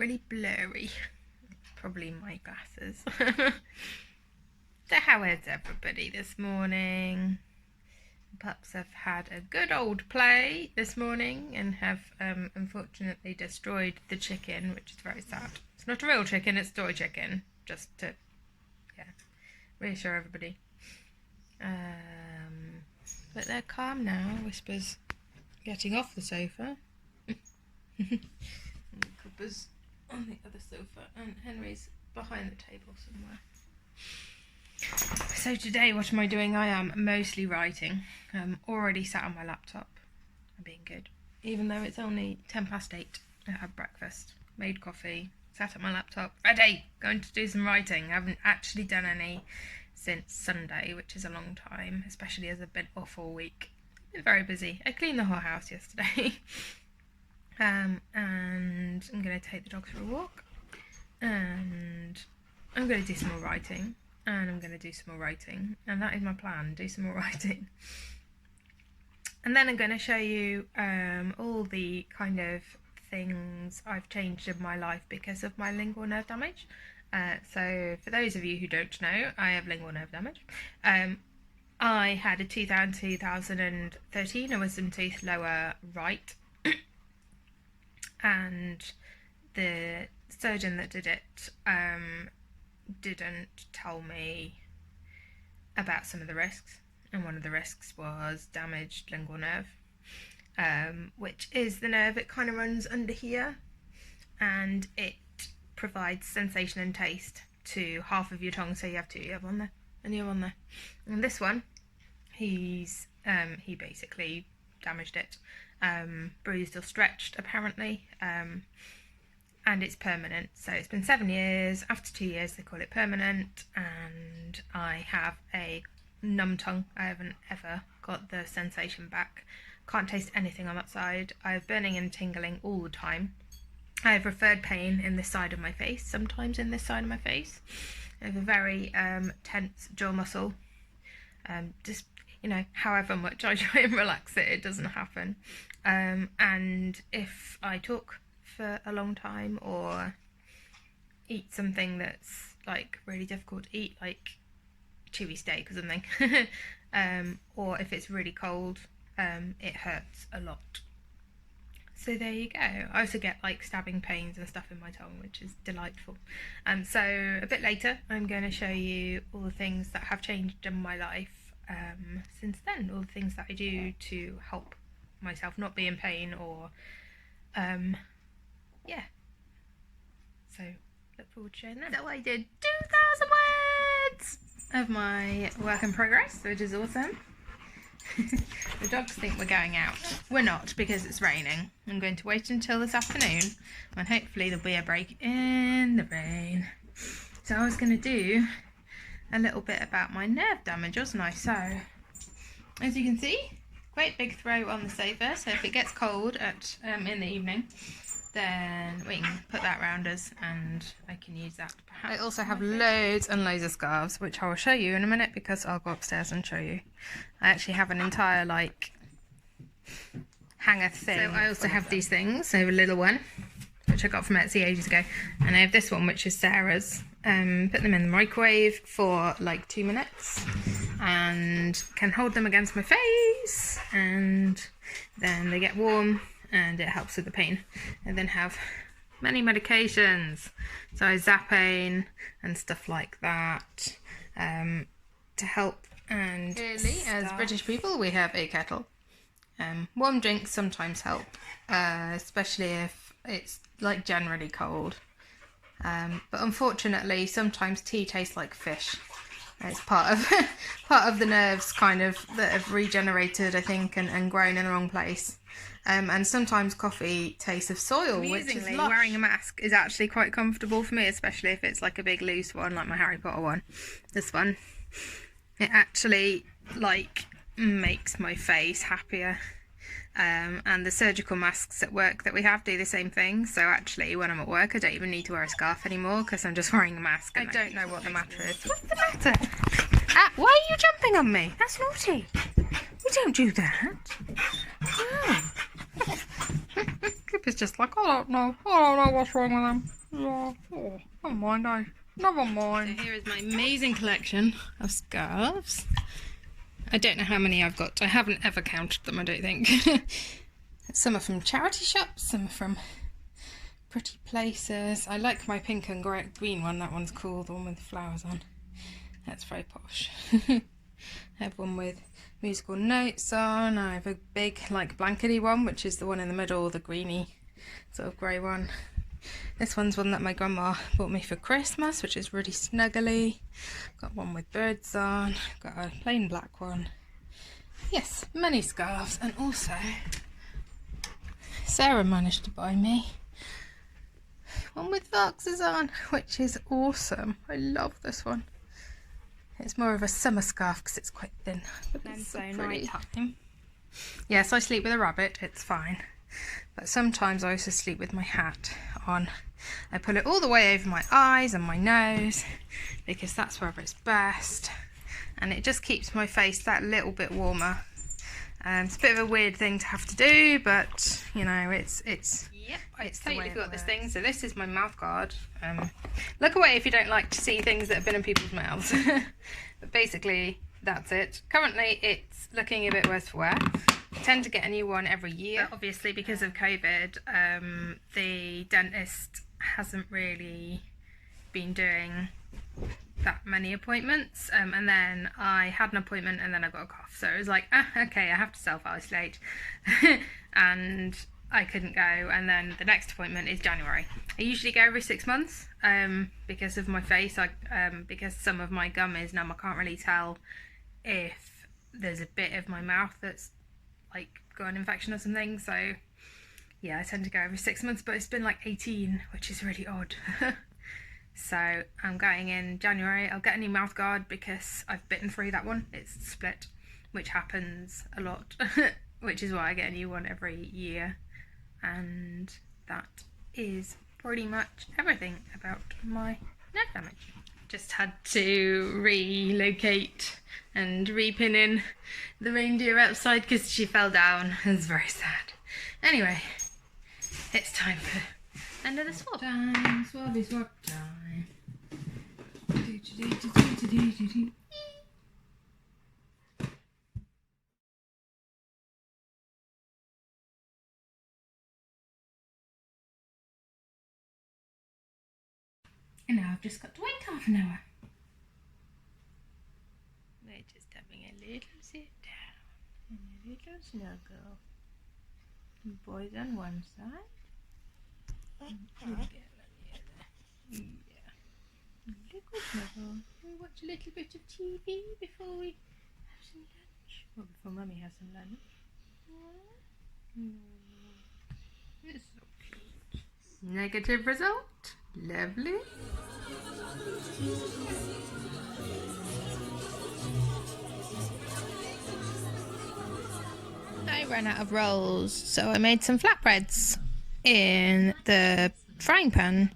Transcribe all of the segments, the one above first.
really blurry. Probably my glasses. So how is everybody this morning? The pups have had a good old play this morning and have unfortunately destroyed the chicken, which is very sad. It's not a real chicken, it's toy chicken. Just to, reassure everybody. But they're calm now. Whisper's getting off the sofa. And Cooper's on the other sofa, and Henry's behind the table somewhere. So today, what am I doing? I am mostly writing. I'm already sat on my laptop. I'm being good. Even though it's only 8:10. I had breakfast, made coffee, sat at my laptop, ready, going to do some writing. I haven't actually done any since Sunday, which is a long time, especially as I've been off all week. Been very busy. I cleaned the whole house yesterday. And I'm going to take the dogs for a walk. And I'm going to do some more writing. And I'm going to do some more writing. And that is my plan, do some more writing. And then I'm going to show you all the kind of things I've changed in my life because of my lingual nerve damage. So for those of you who don't know, I have lingual nerve damage. I had a tooth out in 2013, a wisdom tooth lower right. And the surgeon that did it didn't tell me about some of the risks, and one of the risks was damaged lingual nerve, which is the nerve, it kind of runs under here, and it provides sensation and taste to half of your tongue. So you have one there and you have one there, and this one, he basically damaged it, bruised or stretched apparently, and it's permanent. So it's been 7 years. After 2 years they call it permanent, and I have a numb tongue. I haven't ever got the sensation back. Can't taste anything on that side. I have burning and tingling all the time. I have referred pain in this side of my face, sometimes in this side of my face. I have a very tense jaw muscle. Just, however much I try and relax it, it doesn't happen. And if I talk for a long time or eat something that's like really difficult to eat, like chewy steak or something, or if it's really cold, it hurts a lot. So there you go. I also get like stabbing pains and stuff in my tongue, which is delightful. So a bit later I'm going to show you all the things that have changed in my life since then, all the things that I do to help myself not be in pain, or so look forward to showing that. So I did 2,000 words of my work in progress, which is awesome. The dogs think we're going out. We're not, because it's raining. I'm going to wait until this afternoon, and hopefully there'll be a break in the rain. So I was going to do a little bit about my nerve damage, wasn't I? So as you can see, great big throw on the sofa, so if it gets cold in the evening, then we can put that around us and I can use that perhaps. I also have loads and loads of scarves, which I will show you in a minute because I'll go upstairs and show you. I actually have an entire hanger thing. So I also have these things. I have a little one, which I got from Etsy ages ago, and I have this one, which is Sarah's. Put them in the microwave for 2 minutes and can hold them against my face, and then they get warm and it helps with the pain. And then have many medications, so Zapane and stuff like that, to help. And clearly, as British people, we have a kettle. Warm drinks sometimes help, especially if it's generally cold. But unfortunately, sometimes tea tastes like fish. It's part of the nerves that have regenerated, I think, and grown in the wrong place. And sometimes coffee tastes of soil, which is lush. Wearing a mask is actually quite comfortable for me, especially if it's like a big loose one, like my Harry Potter one. This one, it actually makes my face happier. And the surgical masks at work that we have do the same thing. So actually, when I'm at work, I don't even need to wear a scarf anymore because I'm just wearing a mask. I don't know what the matter is. What's the matter? Why are you jumping on me? That's naughty. We don't do that. Oh. Cooper's just like, I don't know what's wrong with him. Yeah. Oh, never mind, never mind. So here is my amazing collection of scarves. I don't know how many I've got. I haven't ever counted them, I don't think. Some are from charity shops, some are from pretty places. I like my pink and green one. That one's cool, the one with flowers on. That's very posh. I have one with musical notes on. I have a big, like, blankety one, which is the one in the middle, the greeny sort of grey one. This one's one that my grandma bought me for Christmas, which is really snuggly. Got one with birds on. Got a plain black one. Yes, many scarves. And also, Sarah managed to buy me one with foxes on, which is awesome. I love this one. It's more of a summer scarf because it's quite thin. But it's so night time. Yes, I sleep with a rabbit. It's fine. But sometimes I also sleep with my hat on. I pull it all the way over my eyes and my nose because that's where it's best. And it just keeps my face that little bit warmer. It's a bit of a weird thing to have to do, but you know, it's totally forgot this thing. So this is my mouth guard. Look away if you don't like to see things that have been in people's mouths. But basically, that's it. Currently, it's looking a bit worse for wear. I tend to get a new one every year. But obviously, because of COVID, the dentist hasn't really been doing that many appointments, and then I had an appointment and then I got a cough, so it was like, okay, I have to self-isolate. And I couldn't go, and then the next appointment is January. I usually go every 6 months because of my face. Because some of my gum is numb, I can't really tell if there's a bit of my mouth that's like got an infection or something, so yeah, I tend to go every 6 months, but it's been like 18, which is really odd. So I'm going in January. I'll get a new mouth guard because I've bitten through that one. It's split, which happens a lot, which is why I get a new one every year. And that is pretty much everything about my nerve damage. Just had to relocate and repin in the reindeer outside because she fell down. It was very sad. Anyway, it's time for another swap. Swabby swap time. And now I've just got to wait half an hour. We're just having a little sit down and a little snuggle. The boys on one side. And little girl on the other. Yeah. Little snuggle. Can we watch a little bit of TV before we have some lunch? Well, before Mummy has some lunch. It's so cute. Negative result. Lovely. I ran out of rolls, so I made some flatbreads in the frying pan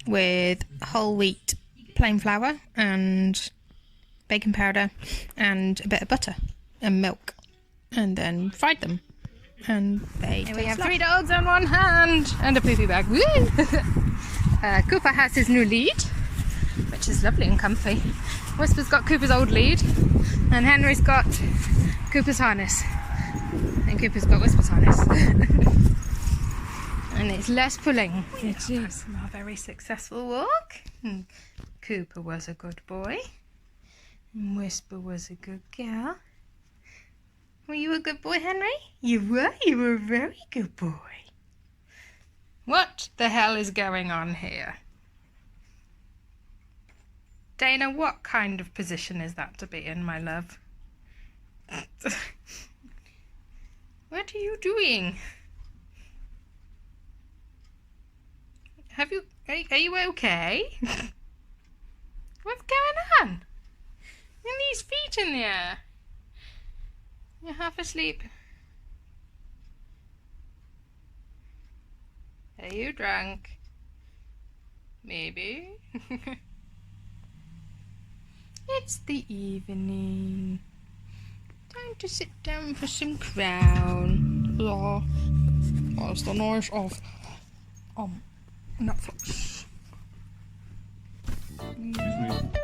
with whole wheat plain flour and baking powder and a bit of butter and milk, and then fried them. And we have 3 dogs on one hand and a poopy bag. Woo! Cooper has his new lead, which is lovely and comfy. Whisper's got Cooper's old lead, and Henry's got Cooper's harness, and Cooper's got Whisper's harness. And it's less pulling. It is a very successful walk. And Cooper was a good boy, and Whisper was a good girl. Were you a good boy, Henry? You were a very good boy. What the hell is going on here? Dana, what kind of position is that to be in, my love? What are you doing? Are you okay? What's going on? And these feet in the air. You're half asleep. Are you drunk? Maybe. It's the evening. Time to sit down for some crown. That's the noise of Netflix. Excuse me.